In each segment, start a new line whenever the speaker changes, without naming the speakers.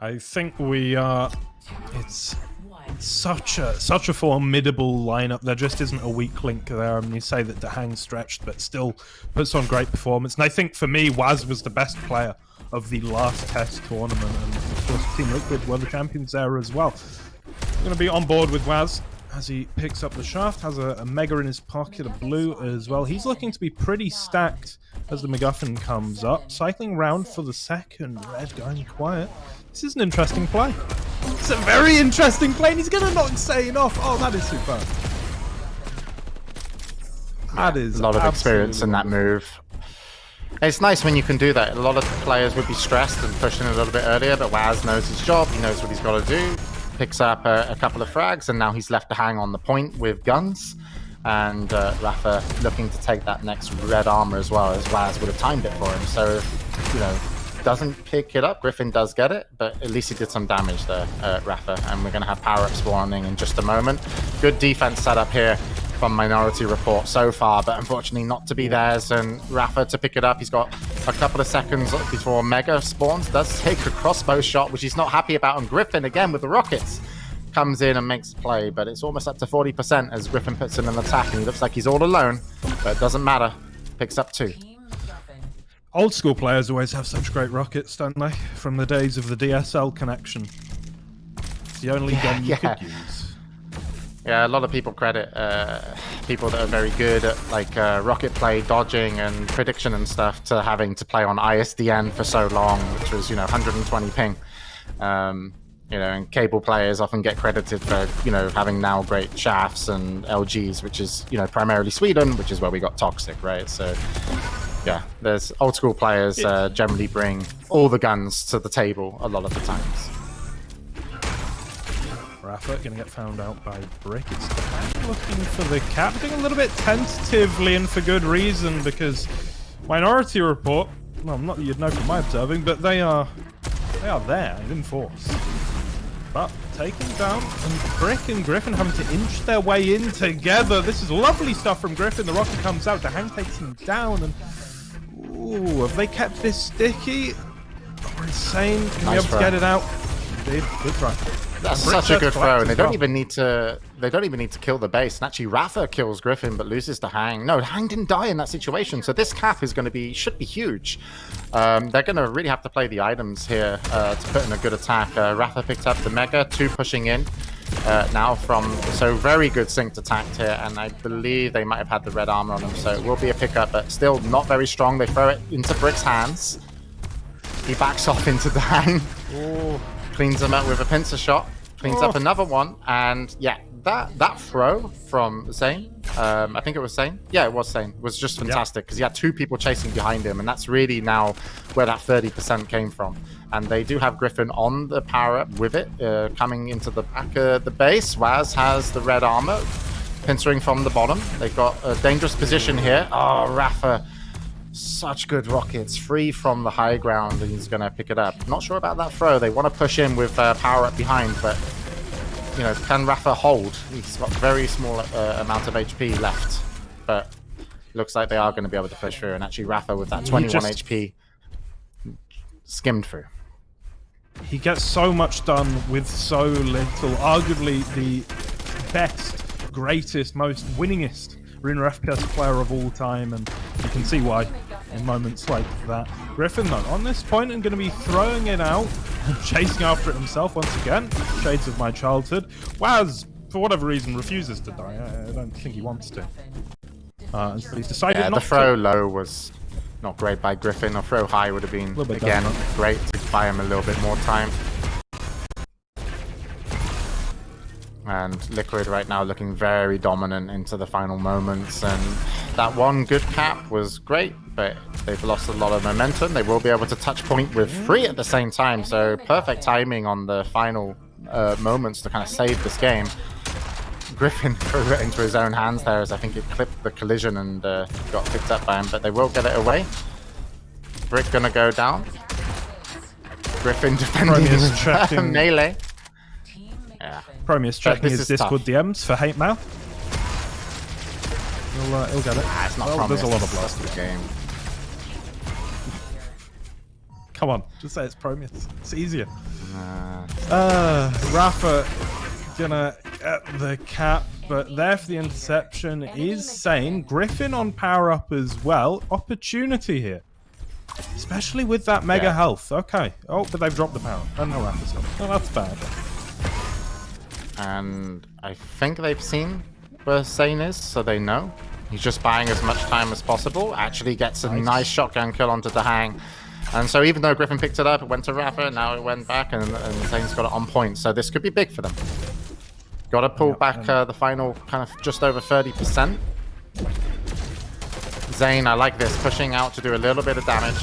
I think we are. It's such a formidable lineup. There just isn't a weak link there. I mean, you say that Dahang's stretched, but still puts on great performance. And I think for me, Waz was the best player of the last test tournament, and of course, Team Liquid were the champions there as well. I'm going to be on board with Waz as he picks up the shaft, has a Mega in his pocket, a blue as well. He's looking to be pretty stacked as the MacGuffin comes up. Cycling round for the second, Red going quiet. This is an interesting play. It's a very interesting play, and he's going to knock Sane off. Oh, that is superb. That is
a lot of experience in that move. It's nice when you can do that. A lot of players would be stressed and pushing a little bit earlier, but Waz knows his job. He knows what he's got to do. Picks up a couple of frags, and now he's left to hang on the point with guns. And Rafa looking to take that next red armor as well, as Waz would have timed it for him. So, you know, doesn't pick it up. Griffin does get it, but at least he did some damage there, Rafa. And we're going to have power-up spawning in just a moment. Good defense setup here from Minority Report so far, but unfortunately not to be theirs. And Rafa to pick it up. He's got a couple of seconds before Mega spawns. Does take a crossbow shot, which he's not happy about. And Griffin, again, with the rockets, comes in and makes the play, but it's almost up to 40% as Griffin puts in an attack, and he looks like he's all alone, but it doesn't matter. Picks up 2.
Old school players always have such great rockets, don't they? From the days of the DSL connection. It's the only gun you could use.
Yeah, a lot of people credit people that are very good at like rocket play, dodging, and prediction and stuff to having to play on ISDN for so long, which was, 120 ping. And cable players often get credited for, having now great shafts and LGs, which is, primarily Sweden, which is where we got Toxic, right? So, yeah, there's old school players generally bring all the guns to the table a lot of the times.
Rafa going to get found out by Brick. It's the back looking for the cap, being a little bit tentatively, and for good reason, because Minority Report, well, not that you'd know from my observing, but they are there in force. But taken down, and Brick and Griffin having to inch their way in together. This is lovely stuff from Griffin. The rocket comes out, Dahang takes him down, and ooh, have they kept this sticky? Or Insane can be able to get it out. Indeed, good try.
That's such a good throw, and they don't even need to kill the base. And actually, Rafa kills Griffin, but loses to Hang. No, Hang didn't die in that situation, so this cap is should be huge. They're going to really have to play the items here to put in a good attack. Rafa picked up the Mega, 2 pushing in now so very good synced attack here, and I believe they might have had the red armor on them, so it will be a pickup, but still not very strong. They throw it into Brick's hands. He backs off into the Hang.
Ooh.
Cleans them up with a pincer shot, cleans up another one, and yeah, that throw from Zane, I think it was Zane. Yeah, it was Zane. Was just fantastic because he had 2 people chasing behind him, and that's really now where that 30% came from. And they do have Griffin on the power up with it, coming into the back of the base. Waz has the red armor, pincering from the bottom. They've got a dangerous position here. Oh, Rafa. Such good rockets, free from the high ground, and he's going to pick it up. Not sure about that throw. They want to push in with power up behind, but can Rafa hold? He's got very small amount of HP left, but looks like they are going to be able to push through. And actually, Rafa with that 21 HP skimmed through.
He gets so much done with so little. Arguably the best, greatest, most winningest Arena FPS player of all time, and you can see why in moments like that. Griffin, though, on this point, I'm going to be throwing it out and chasing after it himself once again. Shades of my childhood. Waz, for whatever reason, refuses to die. I don't think he wants to. But he's decided not to.
The throw low was not great by Griffin. A throw high would have been, again, great to buy him a little bit more time. And Liquid right now looking very dominant into the final moments, and that one good cap was great, but they've lost a lot of momentum. They will be able to touch point with 3 at the same time, so perfect timing on the final moments to kind of save this game. Griffin threw it into his own hands there, as I think it clipped the collision and got picked up by him, but they will get it away. Brick gonna go down. Griffin defending his melee. Yeah.
Prometheus checking his Discord DMs for hate mail. He'll get it.
It's not
there's a lot of blood.
The game.
Come on, just say it's Prometheus. It's easier. Rafa gonna get the cap, but there for the interception is Sane. Griffin on power up as well. Opportunity here. Especially with that mega health. Okay. Oh, but they've dropped the power. And no Rafa's health. Oh, that's bad.
And I think they've seen where Sane is, so they know. He's just buying as much time as possible. Actually gets a nice shotgun kill onto Dahang. And so even though Griffin picked it up, it went to Rafa, now it went back, and Zane's got it on point. So this could be big for them. Got to pull back the final kind of just over 30%. Zane, I like this, pushing out to do a little bit of damage.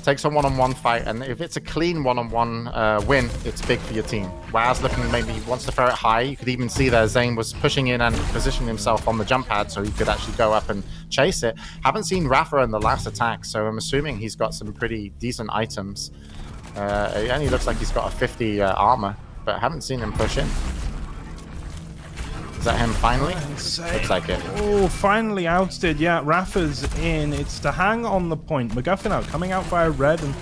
Takes a one-on-one fight, and if it's a clean one-on-one win, it's big for your team. Waz looking maybe wants to throw it high. You could even see there Zane was pushing in and positioning himself on the jump pad so he could actually go up and chase it. Haven't seen Rafa in the last attack, so I'm assuming he's got some pretty decent items. It only looks like he's got a 50 armor, but I haven't seen him push in. Is that him finally? Looks like it.
Oh, finally ousted. Yeah, Rafa's in. It's to hang on the point. MacGuffin out, coming out via red, and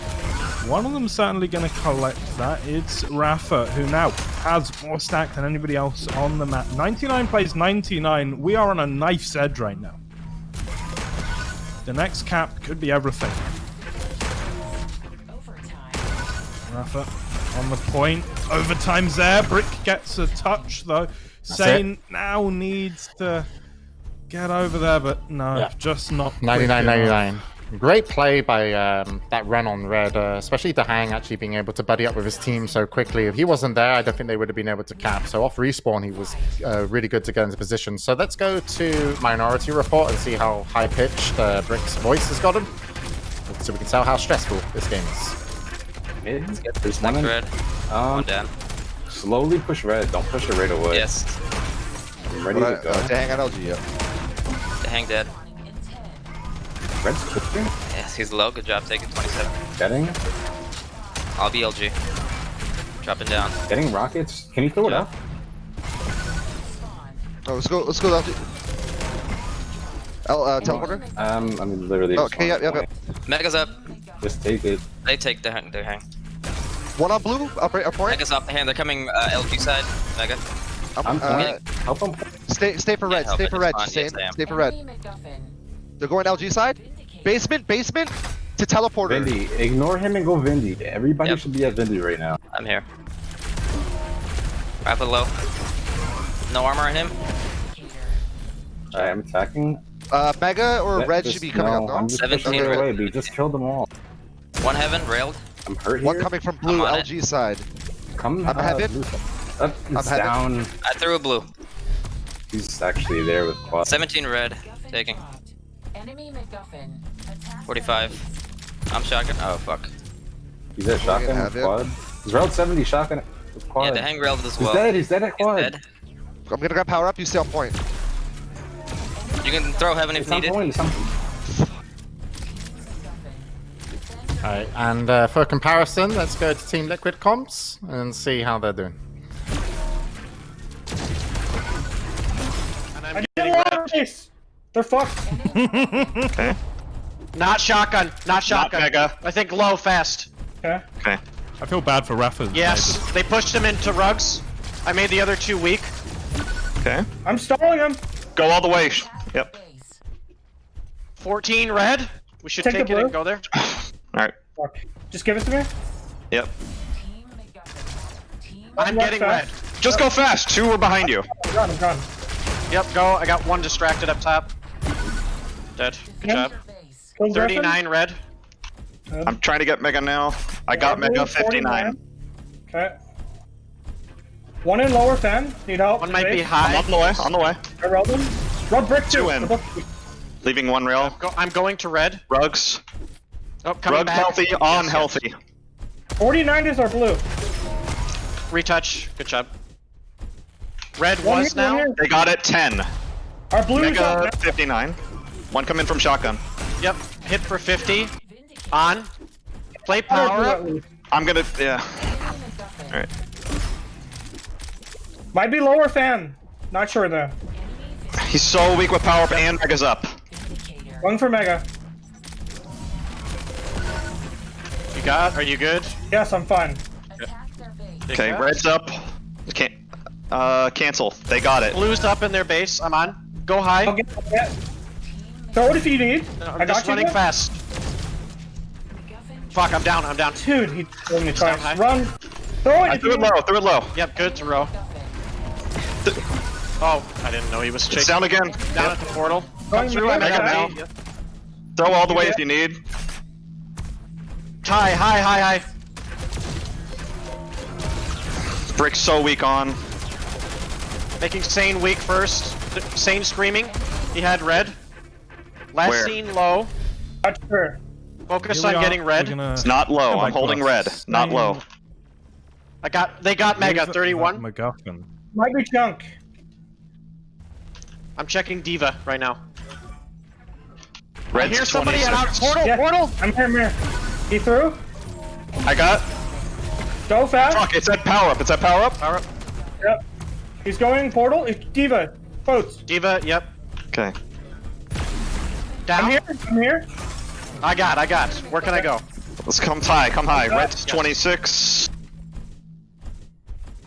one of them certainly going to collect that. It's Rafa, who now has more stack than anybody else on the map. 99 plays 99. We are on a knife's edge right now. The next cap could be everything. Rafa on the point. Overtime's there. Brick gets a touch, though. Sane now needs to get over there, but no, just not.
99-99. Great play by that run on red, especially Dahang actually being able to buddy up with his team so quickly. If he wasn't there, I don't think they would have been able to cap. So off respawn, he was really good to get into position. So let's go to Minority Report and see how high-pitched Brick's voice has got him. So we can tell how stressful this game is.
Let's get this one red. One down.
Slowly push red. Don't push it right away.
Yes.
I'm ready to go.
Dahang at LG, yeah.
Dahang dead.
Red's pushing.
Yes, he's low. Good job taking 27.
Getting.
I'll be LG. Dropping down.
Getting rockets. Can you throw it up?
Oh, let's go LG. Teleporter?
I'm literally.
Okay, yep.
Mega's up.
Just take it.
They take the hang.
One on blue, up point.
Mega's off the hand. They're coming LG side. Mega.
I'm help them.
Stay for red. Stay for red. Stay for red. They're going LG side. Basement to teleporter.
Vindy, ignore him and go Vindy. Everybody should be at Vindy right now.
I'm here. Rapid low. No armor on him.
Alright, I'm attacking.
Mega or red should be coming up,
I'm
no?
just
17
pushing
red.
away, but you just killed them all.
One heaven, railed.
I'm hurt here.
One coming from blue,
I'm on
LG side.
Come
I'm heaven.
Up, it's
heaven.
down.
I threw a blue.
He's actually there with quad.
17 red. Taking.
Enemy MacGuffin. Attack
45. I'm shotgun. Oh, fuck.
He's at shotgun
have
with
it.
quad. He's route 70 shotgun with quad.
Yeah, the hang railed as well.
He's dead at quad.
Dead.
I'm gonna grab power up, you stay on point.
You can throw heaven if
It's on
needed.
point, it's on point.
Alright, and for comparison, let's go to Team Liquid comps and see how they're doing.
I didn't want this. They're fucked.
Okay.
Not shotgun. Not shotgun.
mega.
I think low fast.
Okay.
Okay.
I feel bad for Rafa.
Yes. They pushed him into rugs. I made the other two weak.
Okay.
I'm stalling him.
Go all the way. Yep.
base.
14 red. We should
Take
take
the
it and
blue.
go there.
Alright.
Fuck. Just give it to me.
Yep.
Team MacGuffin. Team
I'm
Run
getting red.
fast.
Just go fast. Two are behind you.
I'm gone.
Yep, go. I got one distracted up top. Dead. Good
Yeah.
job.
base.
Kill Griffin.
39 red.
Good.
I'm trying to get Mega now. I got
Blue,
Mega
49.
59.
Okay. One in lower 10. Need help.
One might be
Base.
high.
I'm on the way. On the way.
I rolled him. Rub brick
Two
too.
in.
They're both-
Leaving one rail.
I'm going to red.
Rugs.
Oh, coming
Rugs
back.
healthy. On
Yes,
healthy.
49 is our blue.
Retouch. Good job. Red
One
was
here, one
now.
here.
They got it. 10.
Our blue is
Mega
up.
59. One coming from shotgun.
Yep. Hit for 50.
Vindicate.
On. Play
Our
power
blue
up.
at least.
I'm gonna. Yeah.
Enemy MacGuffin.
Alright.
Might be lower fan. Not sure though.
Enemy
He's so weak with power up and Mega's up.
Vindicator.
Going for Mega.
You got? Are you good?
Yes, I'm fine.
Attack their base.
Okay, red's up. Can't. Cancel. They got it.
Blue's up in their base. I'm on. Go high.
I'll get it. Throw it if you need.
I'm
I got
just
you.
running
There.
fast. Fuck, I'm down. I'm down.
Dude, he's going to try
Down high.
and run. Throw it
I
if
threw
you
it
need.
low. Threw it low.
Yep, good to row. Oh, I didn't know he was
It's
chasing.
down again.
Down
Yep.
at the portal.
Going
Come through. I
mid,
got
okay.
me.
Throw all the way
Yeah.
if you need.
High.
Brick's so weak on.
Making Sane weak first. Sane screaming. He had red. Last
Where?
seen low.
Touch her.
Focus
Here we
on
are.
getting red.
We're gonna
It's not low.
come
I'm
back
holding
to
red.
us.
Not low.
They got Mega,
Leave
31.
that MacGuffin.
Might be junk.
I'm checking Diva right now. I
Red's
hear somebody at
26.
our portal,
Yeah.
portal!
I'm here. He threw.
I got.
Go fast.
Fuck, it's at power up. It's at power up.
Power up.
Yep. He's going portal. It's Diva. Boats.
Diva, yep.
Okay.
Down.
I'm here.
I got. Where can I go?
Let's come high. Come high. Red's 26.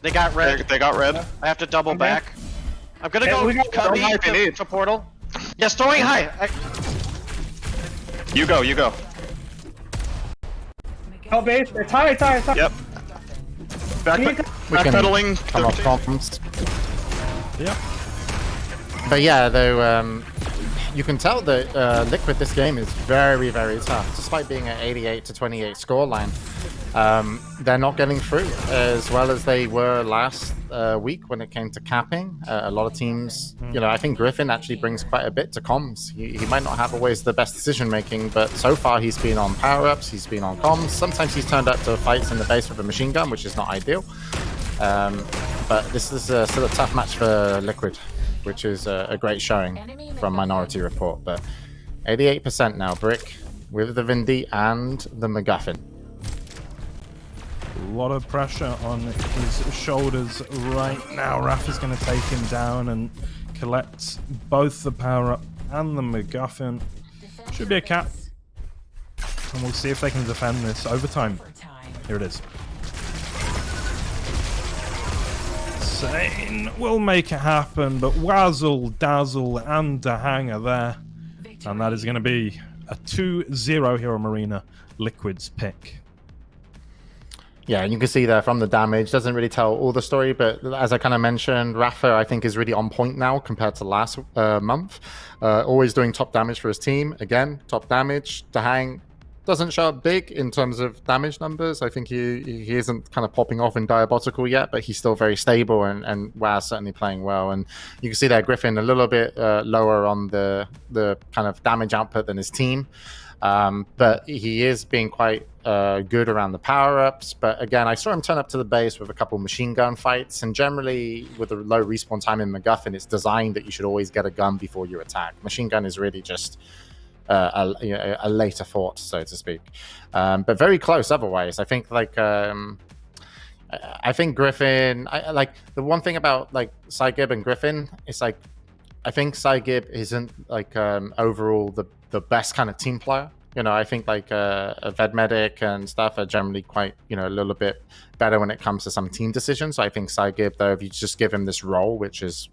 They got red.
They got red.
I have to double
Okay.
back. I'm gonna
Yeah,
go
we got
cut
red.
me
If you need.
to portal. Yes, throwing high.
You go. You go.
Hell base. It's high.
Yep. Back,
Can you-
We can
backpedaling.
come off
13.
comms.
Yep.
But yeah, though, you can tell that Liquid this game is very, very tough. Despite being an 88 to 28 scoreline, they're not getting through as well as they were last week when it came to capping. A lot of teams, I think Griffin actually brings quite a bit to comms. He might not have always the best decision making, but so far he's been on power-ups, he's been on comms. Sometimes he's turned up to fights in the base with a machine gun, which is not ideal. But this is still a tough match for Liquid, which is a great showing from Minority Report. But 88% now, Brick, with the Vindy and the MacGuffin.
A lot of pressure on his shoulders right now. Raph is going to take him down and collect both the power-up and the MacGuffin. Should be a cap. And we'll see if they can defend this overtime. Here it is. Sane will make it happen, but Wazzle, Dazzle, and Dahang are there. And that is going to be a 2-0 here on Marina. Liquid's pick.
Yeah, and you can see there from the damage, doesn't really tell all the story, but as I kind of mentioned, Rafa, I think, is really on point now compared to last month. Always doing top damage for his team. Again, top damage. Dahang doesn't show up big in terms of damage numbers. I think he isn't kind of popping off in Diabotical yet, but he's still very stable, and Waz certainly playing well. And you can see there Griffin a little bit lower on the kind of damage output than his team. But he is being quite good around the power-ups. But again, I saw him turn up to the base with a couple machine gun fights, and generally with a low respawn time in MacGuffin, it's designed that you should always get a gun before you attack. Machine gun is really just a later thought, so to speak. But very close otherwise. I think I think Griffin, like the one thing about like Cygib and Griffin, it's like I think Cygib isn't like overall the best kind of team player. I think like a Vedmedic and stuff are generally quite, a little bit better when it comes to some team decisions. So I think Cygib, though, if you just give him this role, which is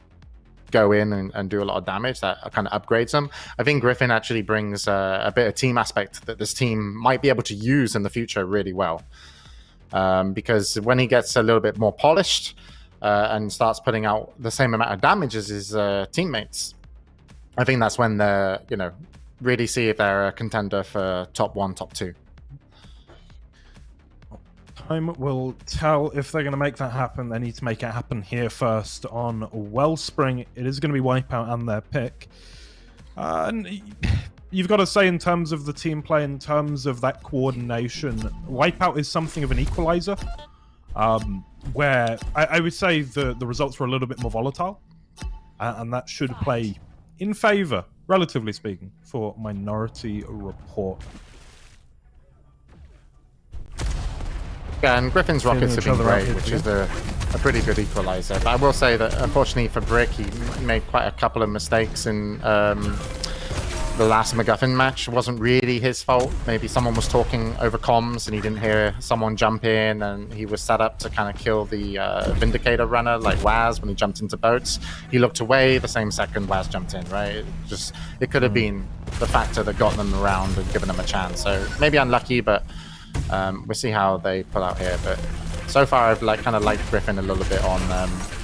go in and do a lot of damage, that kind of upgrades him. I think Griffin actually brings a bit of team aspect that this team might be able to use in the future really well. Because when he gets a little bit more polished and starts putting out the same amount of damage as his teammates, I think that's when they're, really see if they're a contender for top 1, top 2.
Time will tell if they're going to make that happen. They need to make it happen here first on Wellspring. It is going to be Wipeout and their pick. And you've got to say, in terms of the team play, in terms of that coordination, Wipeout is something of an equalizer. Where I would say the results were a little bit more volatile. And that should play in favor, relatively speaking, for Minority Report.
Yeah, and Griffin's rockets have
each
been
other out
great,
here
which
together.
is a pretty good equalizer. But I will say that, unfortunately for Brick, he made quite a couple of mistakes in the last MacGuffin match wasn't really his fault. Maybe someone was talking over comms and he didn't hear someone jump in, and he was set up to kind of kill the Vindicator runner like Waz when he jumped into boats. He looked away the same second Waz jumped in, right? It could have been the factor that got them around and given them a chance. So maybe unlucky, but we'll see how they pull out here. But so far, I've kind of liked Griffin a little bit on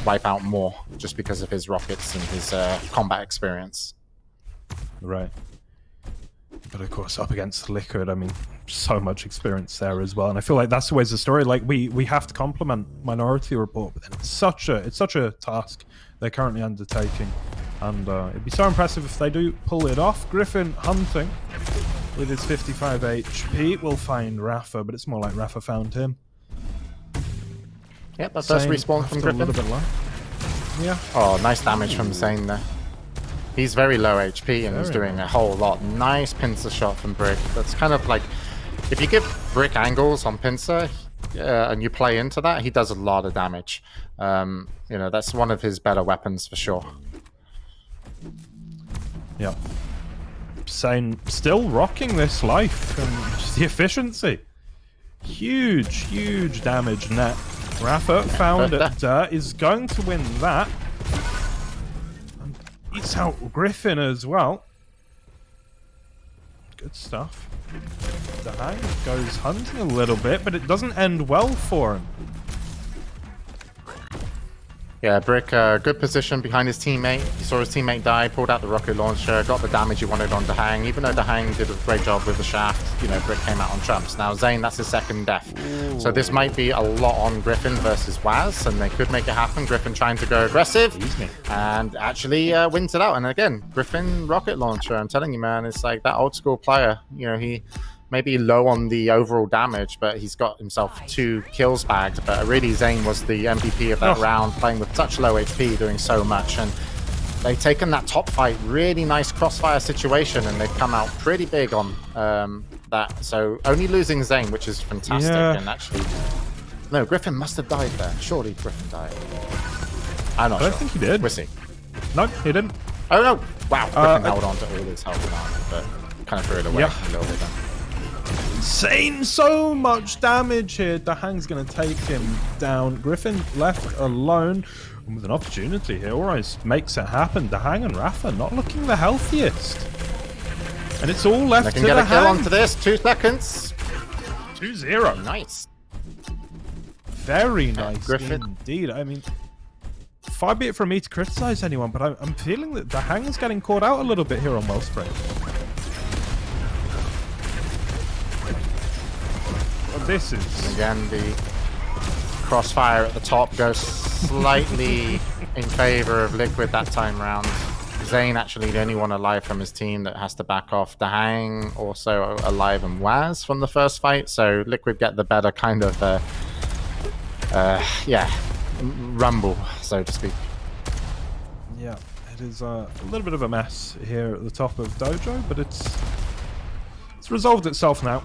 Wipeout more, just because of his rockets and his combat experience.
Right. But of course, up against Liquid, I mean, so much experience there as well. And I feel like that's always the story. Like we have to compliment Minority Report, but then it's such a task they're currently undertaking. And it'd be so impressive if they do pull it off. Griffin hunting with his 55 HP. We'll find Rafa, but it's more like Rafa found him.
Yep, that first respawn from Griffin.
A little bit low. Yeah.
Oh, nice damage from Zane there. He's very low HP and he's doing a whole lot. Nice pincer shot from Brick. That's kind of like, if you give Brick angles on pincer and you play into that, he does a lot of damage. You know, that's one of his better weapons for sure.
Yeah. Zane still rocking this life and just the efficiency. Huge damage net. Rafa found it. Is going to win that. And eats out Griffin as well. Good stuff. The Hang goes hunting a little bit, but it doesn't end well for him.
Yeah, Brick, good position behind his teammate. He saw his teammate die, pulled out the rocket launcher, got the damage he wanted on Dahang. Even though Dahang did a great job with the shaft, you know, Brick came out on trumps. Now Zane, that's his second death. Ooh. So this might be a lot on Griffin versus Waz, and they could make it happen. Griffin trying to go aggressive, and actually wins it out. And again, Griffin rocket launcher, I'm telling you, man, it's like that old school player. You know, he maybe low on the overall damage, but he's got himself 2 kills bagged. But really, Zane was the MVP of that round, playing with such low HP, doing so much. And they've taken that top fight, really nice crossfire situation, and they've come out pretty big on that. So only losing Zane, which is fantastic.
Yeah.
And actually, no, Griffin must have died there. Surely Griffin died. I'm not sure.
I don't think he did.
We'll see.
No, he didn't.
Oh no! Wow, Griffin held on to all his health and armor, but kind of threw it away a little bit then.
Insane, so much damage here. Dahang's going to take him down. Griffin left alone and with an opportunity here. Alright, makes it happen. Dahang and Rafa not looking the healthiest. And it's all left to Dahang.
They can get a kill onto this. 2 seconds.
2-0.
Nice.
Very nice
Griffin.
Indeed. I mean, far be it from me to criticize anyone, but I'm feeling that Dahang is getting caught out a little bit here on Wellspring. This is...
Again, the crossfire at the top goes slightly in favor of Liquid that time round. Zane actually the only one alive from his team that has to back off. Dahang also alive and Waz from the first fight, so Liquid get the better kind of, rumble, so to speak.
Yeah, it is a little bit of a mess here at the top of Dojo, but it's resolved itself now.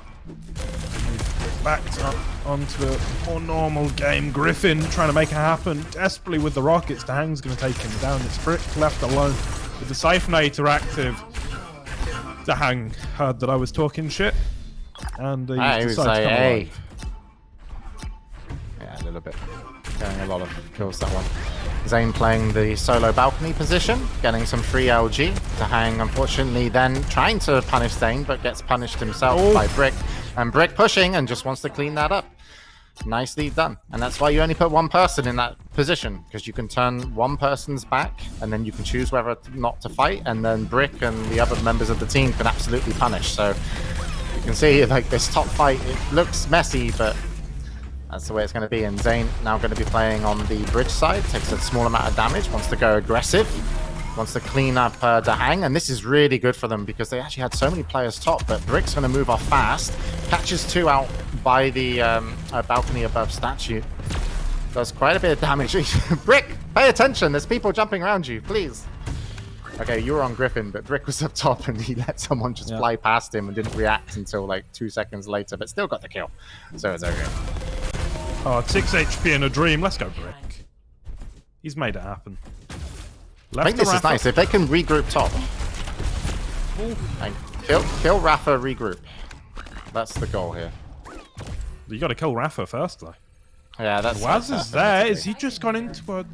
Backed up onto a more normal game. Griffin trying to make it happen desperately with the rockets. Dahang's going to take him down. It's Brick left alone with the Siphonator active. Dahang heard that I was talking shit, and he decided to come alive.
Yeah, a little bit. Getting a lot of kills that one. Zane playing the solo balcony position, getting some free LG. Dahang, unfortunately, then trying to punish Zane, but gets punished himself by Brick. And Brick pushing and just wants to clean that up. Nicely done. And that's why you only put one person in that position, because you can turn one person's back, and then you can choose whether or not to fight, and then Brick and the other members of the team can absolutely punish. So you can see, like, this top fight, it looks messy, but that's the way it's going to be. And Zane now going to be playing on the bridge side, takes a small amount of damage, wants to go aggressive, wants to clean up Dahang, and this is really good for them because they actually had so many players top, but Brick's going to move off fast, catches 2 out by the balcony above statue, does quite a bit of damage. Brick, pay attention, there's people jumping around you, please. Okay, you were on Griffin, but Brick was up top and he let someone just fly past him and didn't react until like 2 seconds later, but still got the kill, so it's okay.
Oh, 6 HP in a dream. Let's go, Brick. He's made it happen.
I think this is nice. If they can regroup top,
Icefall.
And kill Rafa, regroup. That's the goal here.
You got to kill Rafa first, though.
Yeah, that's...
Waz
that's
is there. Is he just gone into a...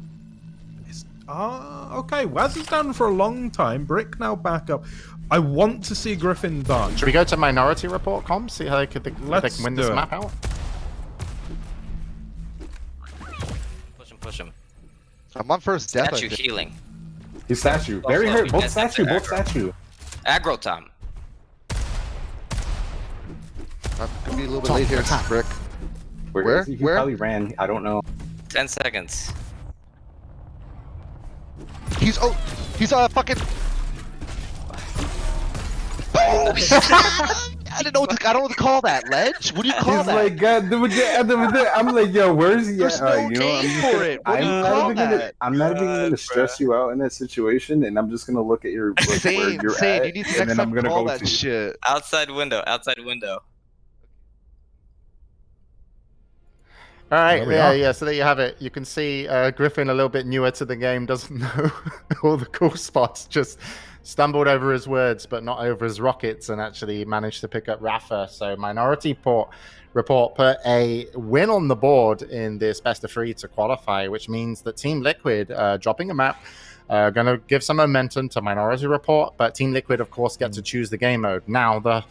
okay. Waz is down for a long time. Brick now back up. I want to see Griffin done.
Should we go to Minority Report comms? See how they can win this map out?
Push him.
I'm on first death.
Statue healing.
He's statue. Very
slow,
hurt. Both
because
statue.
that's
Both statue.
Aggro time.
I'm gonna be a little bit late here, Brick.
Where? He
Where?
probably ran. I don't know.
10 seconds.
He's fucking. I don't know what to call that. Ledge? What do you call
He's
that?
like, God, I'm like, yo, where's he
There's
at?
no
You know,
name for it. What do you call that?
I'm not even gonna stress you out in that situation, and I'm just gonna look at your like, where you're
Sane,
at,
you need to
and
next
then I'm
time
gonna
call
go
that
to.
shit.
Outside window.
All right,
we are.
yeah. So there you have it. You can see Griffin, a little bit newer to the game, doesn't know all the cool spots. Just stumbled over his words, but not over his rockets, and actually managed to pick up Rafa. So Minority Report put a win on the board in this best of 3 to qualify, which means that Team Liquid dropping a map. Going to give some momentum to Minority Report, but Team Liquid, of course, get to choose the game mode. Now,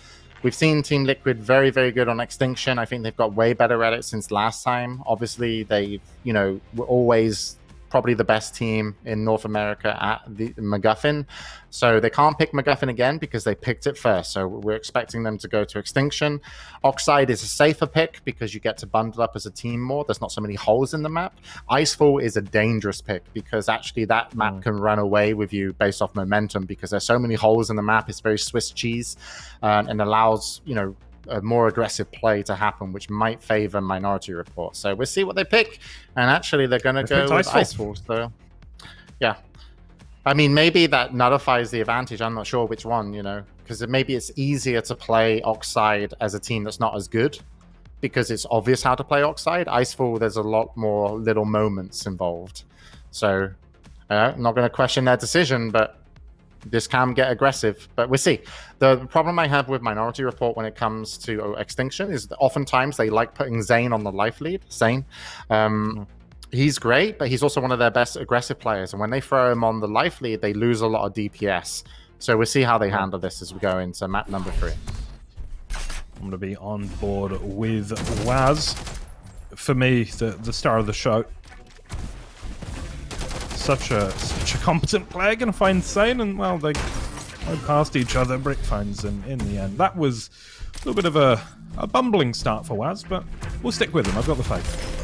we've seen Team Liquid very, very good on Extinction. I think they've got way better at it since last time. Obviously, they, were always probably the best team in North America at the MacGuffin. So they can't pick MacGuffin again because they picked it first. So we're expecting them to go to Extinction. Oxide is a safer pick because you get to bundle up as a team more. There's not so many holes in the map. Icefall is a dangerous pick because actually that map can run away with you based off momentum because there's so many holes in the map. It's very Swiss cheese and allows, a more aggressive play to happen, which might favor Minority Report. So we'll see what they pick. And actually, they're going to go with Icefall. So, yeah. I mean, maybe that nullifies the advantage. I'm not sure which one, because maybe it's easier to play Oxide as a team that's not as good because it's obvious how to play Oxide. Icefall, there's a lot more little moments involved. So, I'm not going to question their decision, but this can get aggressive, but we'll see. The problem I have with Minority Report when it comes to Extinction is that oftentimes they like putting Zane on the life lead. Zane, he's great, but he's also one of their best aggressive players. And when they throw him on the life lead, they lose a lot of DPS. So we'll see how they handle this as we go into map number 3.
I'm going to be on board with Waz. For me, the star of the show. Such a competent player, going to find Sane, and well, they go past each other. Brick finds him in the end. That was a little bit of a bumbling start for Waz, but we'll stick with him. I've got the faith.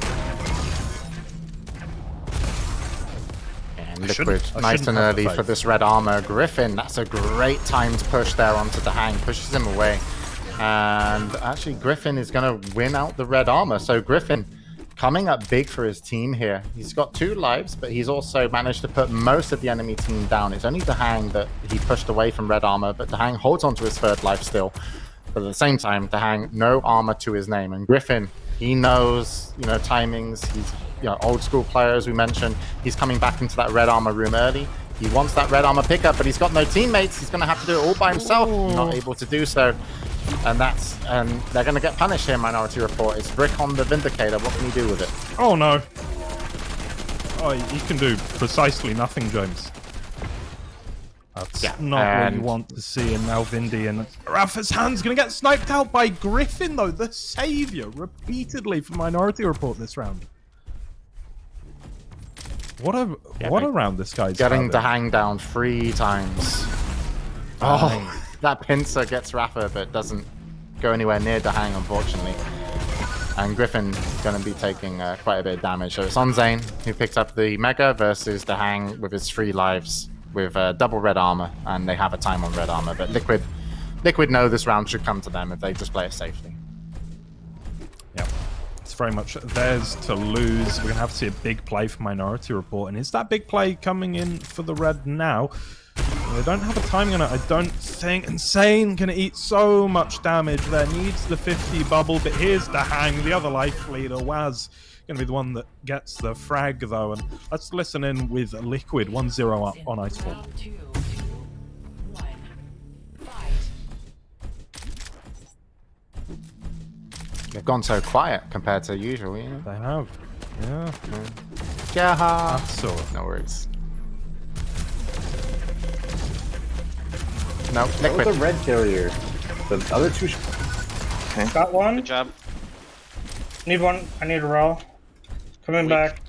And Liquid, nice and early for this red armor. Griffin, that's a great time to push there onto the hang, pushes him away. And actually, Griffin is going to win out the red armor. So Griffin coming up big for his team here. He's got 2 lives, but he's also managed to put most of the enemy team down. It's only Dahang that he pushed away from red armor, but Dahang holds onto his 3rd life still. But at the same time, Dahang, no armor to his name. And Griffin, he knows, timings. He's old school player, as we mentioned. He's coming back into that red armor room early. He wants that red armor pickup, but he's got no teammates. He's going to have to do it all by himself. Not able to do so. And they're going to get punished here, Minority Report. It's Brick on the Vindicator. What can he do with it?
Oh, no. Oh, he can do precisely nothing, James. That's not what you want to see. And now Vindy and Rafa's hand's going to get sniped out by Griffin, though. The savior, repeatedly for Minority Report this round. What a round this guy's
getting the hang down 3 times. Oh, that pincer gets Rafa, but doesn't go anywhere near the hang, unfortunately. And Griffin is going to be taking quite a bit of damage. So it's on Zane, who picked up the Mega, versus the hang with his 3 lives with double red armor, and they have a time on red armor. But Liquid know this round should come to them if they just play it safely.
Yep. It's very much theirs to lose. We're going to have to see a big play for Minority Report. And is that big play coming in for the red now? They don't have a timing on it, I don't think. Insane can eat so much damage there. Needs the 50 bubble, but here's the hang. The other life leader, Waz, going to be the one that gets the frag, though. And let's listen in with Liquid, 1-0 up on Icefall.
They've gone so quiet compared to usual, you know?
They have. Yeah.
Yeah.
So
No worries. No,
What was
liquid.
the red carrier? The other two.
Got one.
Good job.
Need one. I need a roll. Coming back.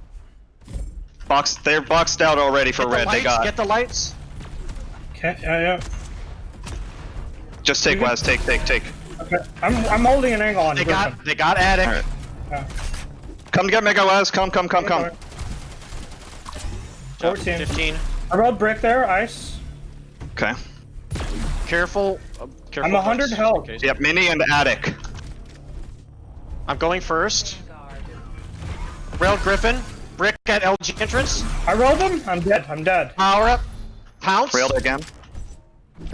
They're boxed out already for
Get the
red.
lights,
They got.
get the lights.
Okay. Yeah.
Just take Waz. Take.
Okay. I'm holding an angle on.
They
Griffin.
got attic.
Alright.
Yeah.
Come get Mega Waz. Come.
14.
15.
I rolled brick there. Ice.
Okay.
Careful. Careful.
I'm 100
folks.
health.
Okay.
Yep. Mini and attic.
I'm going first.
Vanguard.
Rail Griffin. Brick at LG entrance.
I rolled him. I'm dead.
Power up. Pounce.
Railed again.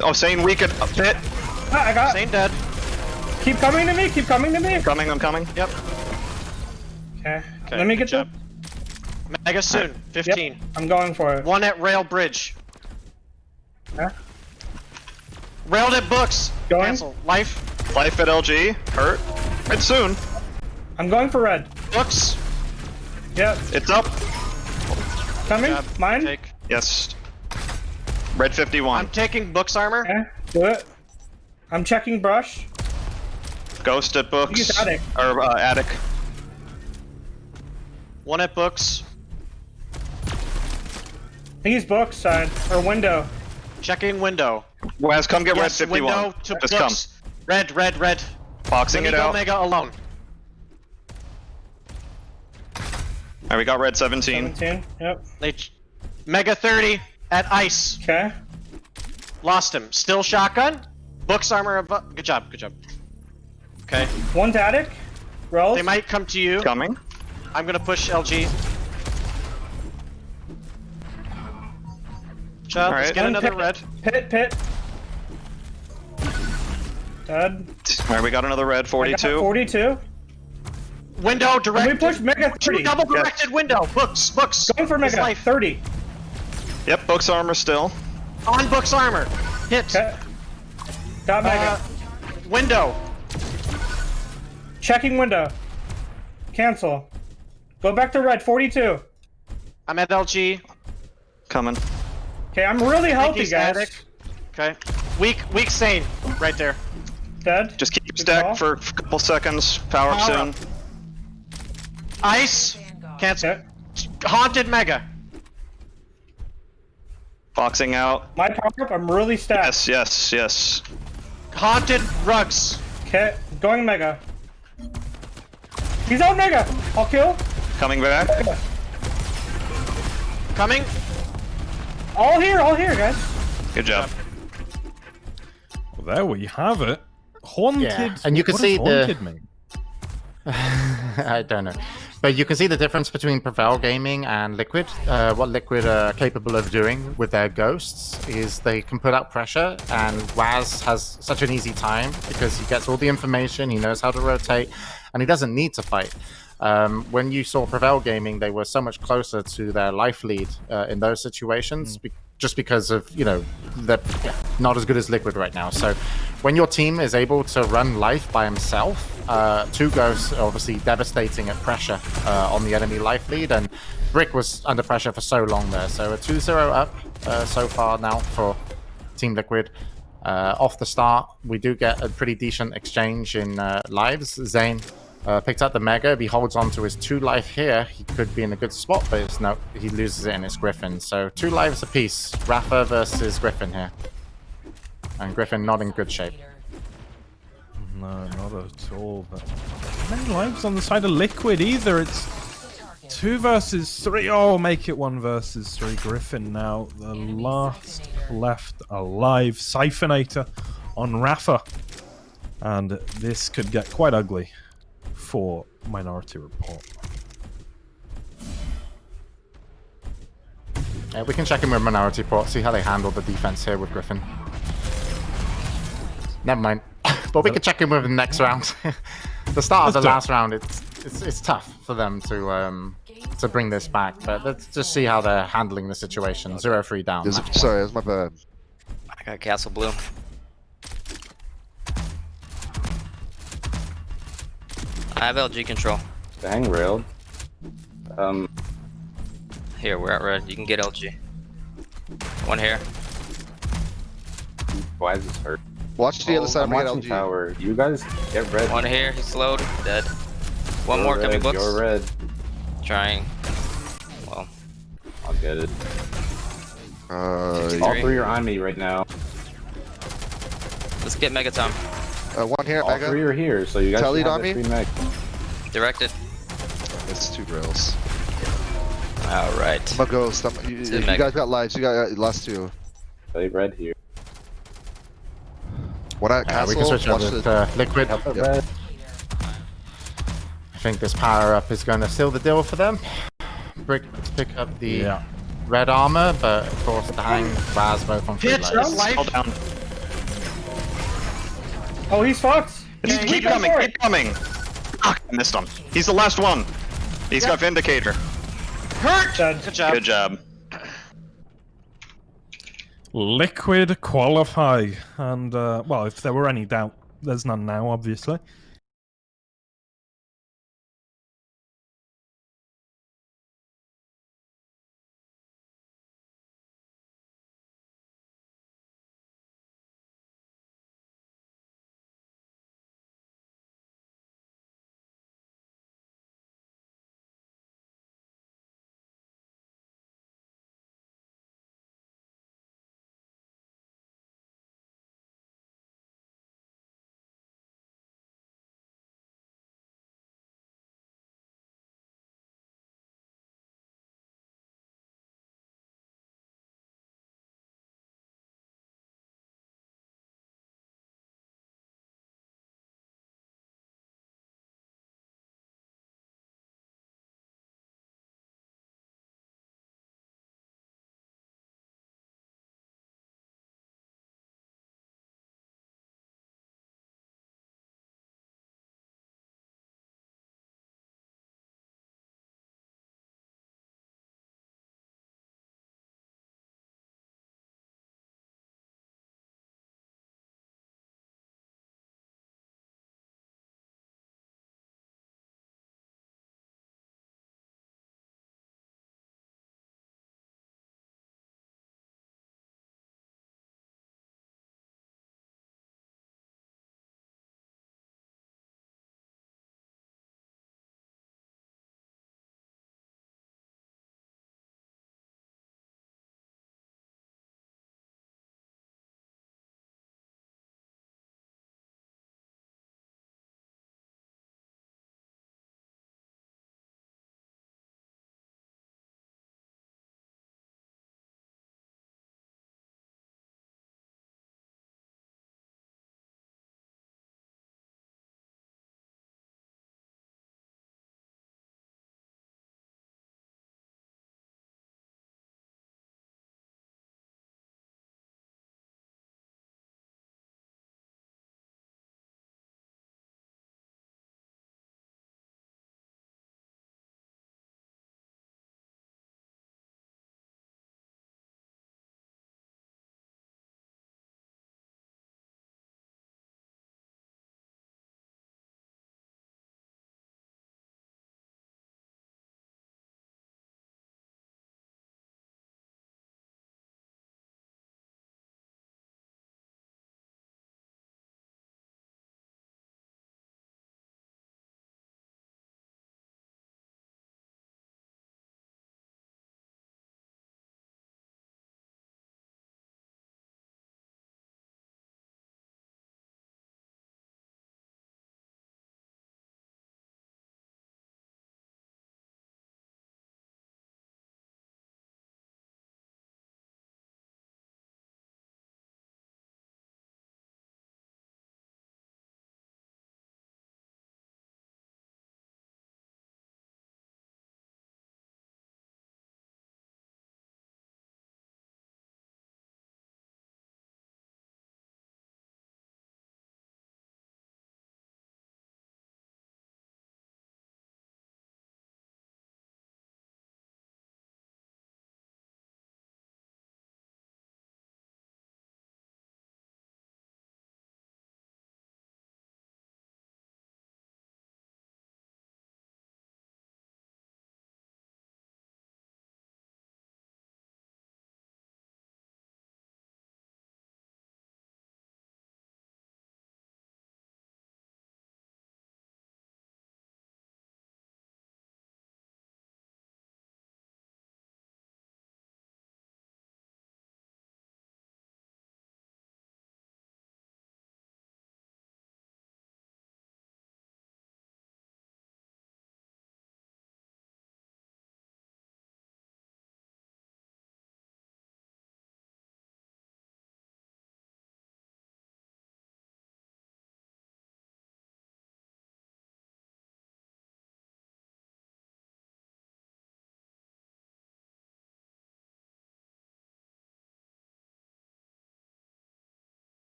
Oh, Sane weak at pit.
Ah, I got.
Same dead.
Keep coming to me.
I'm coming.
Yep.
Okay.
Okay,
Let me
good
get the.
job. Mega soon. 15.
Yep. I'm going for it.
One at rail bridge.
Huh?
Railed at books.
Going.
Cancel. Life.
Life at LG. Hurt. It's soon.
I'm going for red.
Books.
Yep.
It's up.
Coming.
Job.
Mine.
Take.
Yes. Red 51.
I'm taking books armor.
Okay. Do it. I'm checking brush.
Ghost at books.
Use attic.
Or attic.
One at books.
I think he's book side or window.
Checking window.
Waz, come get
Yes,
red 51.
window to
Just
books. Red.
come. Boxing
Let me
it
go
out.
Mega alone.
Alright, we got red 17.
17. Yep.
Mega 30 at ice.
Okay.
Lost him. Still shotgun. Books armor above. Good job. Okay.
One attic. Rolls.
They might come to you.
Coming.
I'm gonna push LG. Chub, let's
Alright.
get
One
another
pit.
red.
Pit. Dead.
Alright, we got another red
I got
42.
42.
Window
Can
direct.
we push Mega 30?
Double directed window. Books.
Going for
His
Mega
life.
30.
Yep, books armor still.
On books armor. Hit.
Okay. Got Mega.
Window.
Checking window. Cancel. Go back to red. 42.
I'm at LG.
Coming.
Okay, I'm really healthy,
he's
guys.
attic. Okay. Weak sane. Right there.
Dead.
Just keep
Good call.
stacked for a couple seconds. Power up
Power
soon.
up. Ice.
Vanguard.
Cancel.
Okay.
Haunted Mega.
Boxing out.
My power up. I'm really stacked.
Yes.
Haunted rugs.
Okay. Going Mega. He's on Mega. I'll kill.
Coming back.
Coming.
All here, guys.
Good job.
well, there we have it. Haunted.
Yeah, and you can
what
see
does
the-
haunted mean?
I don't know. But you can see the difference between Prevail Gaming and Liquid. What Liquid are capable of doing with their ghosts is they can put out pressure, and Waz has such an easy time because he gets all the information, he knows how to rotate, and he doesn't need to fight. When you saw Prevail Gaming, they were so much closer to their life lead in those situations, just because of, you know, they're not as good as Liquid right now. So when your team is able to run life by himself, two ghosts are obviously devastating at pressure on the enemy life lead, and Brick was under pressure for so long there. So a 2-0 up so far now for Team Liquid. Off the start, we do get a pretty decent exchange in lives. Zane picked up the Mega. If he holds on to his 2 life here, he could be in a good spot, but it's no, he loses it in his Griffin. So 2 lives apiece. Rafa versus Griffin here. And Griffin not in good shape.
No, not at all. But not many lives on the side of Liquid either. It's 2 versus 3. Oh, make it 1 versus 3. Griffin now the last left alive. Siphonator on Rafa. And this could get quite ugly for Minority Report.
Yeah, we can check in with Minority Report, see how they handle the defense here with Griffin. Never mind. But we can check in with them next round. The start of the last round, it's tough for them to bring this back. But let's just see how they're handling the situation. 0-3 down.
Sorry, that's my bad.
I got Castle Blue. I have LG control.
The hang railed.
Here, we're at red. You can get LG. One here.
Why is this hurt?
Watch the other side.
I'm
I'm
watching
LG.
tower. You guys get red.
One here. He's slowed. Dead. One
You're
more
red,
coming books.
You're red.
Trying. Well,
I'll get it. All
63.
3 are on me right now.
Let's get Megaton.
One here,
All
Mega.
3 are here, so you guys
Tell
should
lead
have
on
the
me.
3 meg.
Directed.
It's 2 rails.
Alright.
I'm a ghost. You
Mega.
guys got lives. You got last 2.
Play red here.
One at
We
castle.
can switch
Watch
over
the.
to liquid.
Help it
Yep.
red.
I think this power up is going to seal the deal for them. Brick pick up the red armor, but of course the hang Raz both on free
Hit!
lights.
Life!
Hold down.
Oh, he's fucked.
Keep coming, keep coming. Ah, I missed him. He's the last one. He's got Vindicator.
Hurt!
Dead.
Good job.
Good job.
Liquid qualify, and well, if there were any doubt, there's none now, obviously.